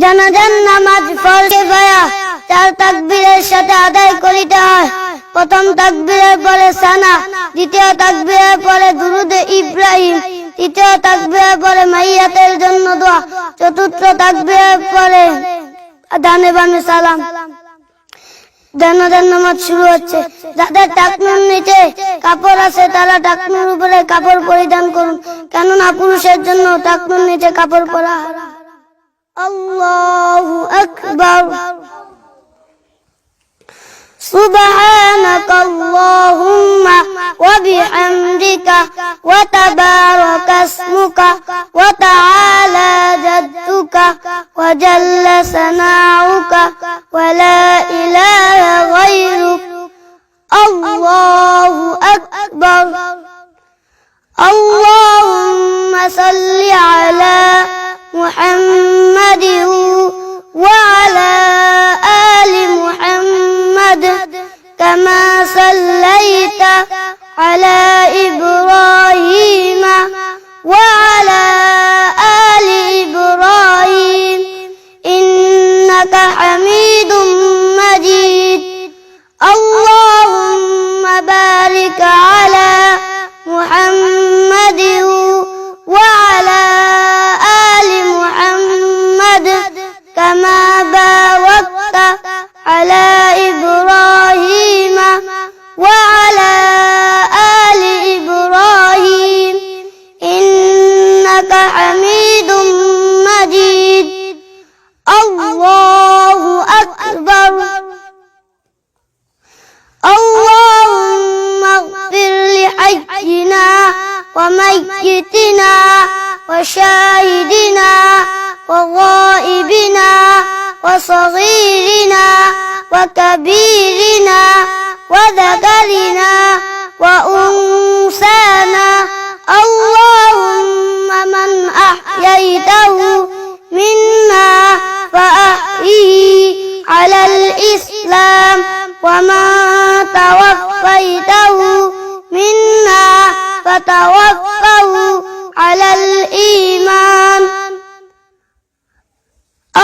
জানাজার নামাজ ফরজ কিফায়া 4 তাকবীরের সাথে আদায় করিতে হয়। প্রথম তাকবীরের পরে সানা, দ্বিতীয় তাকবীরের পরে দুরুদে ইব্রাহিম, তৃতীয় তাকবীরের পরে মাইয়াতের জন্য দোয়া, চতুর্থ তাকবীরের পরে ডানে বামে সালাম। জানাজার নামাজ শুরু হচ্ছে। যাদের টাকনুর নিচে কাপড় আছে তারা টাকনুর উপরে কাপড় পরিধান করুন, কেননা পুরুষের জন্য টাকনুর নিচে কাপড় পরা হারাম। আল্লাহু আকবার। সুবহানাকাল্লাহুম্মা ওয়া বিহামদিকা ওয়া তাবারাকা ইসমুকা ওয়া তাআলা জাদ্দুকা ওয়া জাল্লা সানাউকা ওয়া লা ইলাহা গায়রুক। আল্লাহু আকবার। আল্লাহুম্মা সাল্লি আলা মুহাম্মাদিন ওয়া আলা আলি মুহাম্মাদ কামা সাল্লাইতা আলা ইব্রাহিম ওয়া আলা আলি ইব্রাহিম ইন্নাকা হামিদুম মাজিদ। আল্লাহুম্মা বারিক আলা মুহাম্মাদিন ওয়া আলা আলি মুহাম্মাদ কামা বারাকতা আলা ইব্রাহিম ওয়া আলা আলি ইব্রাহিম ইন্নাকা হামিদুম মাজিদ। আল্লাহু আকবার। اللهم اغفر لحينا وميتنا وشاهدنا وغائبنا وصغيرنا وكبيرنا وذكرنا وأنثانا. اللهم من أحييته منا فأحيه على الإسلام ومن توفيته منا فتوفه على الإيمان.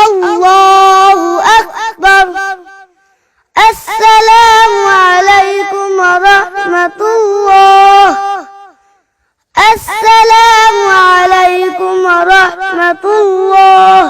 الله أكبر. السلام عليكم ورحمة الله. السلام عليكم ورحمة الله.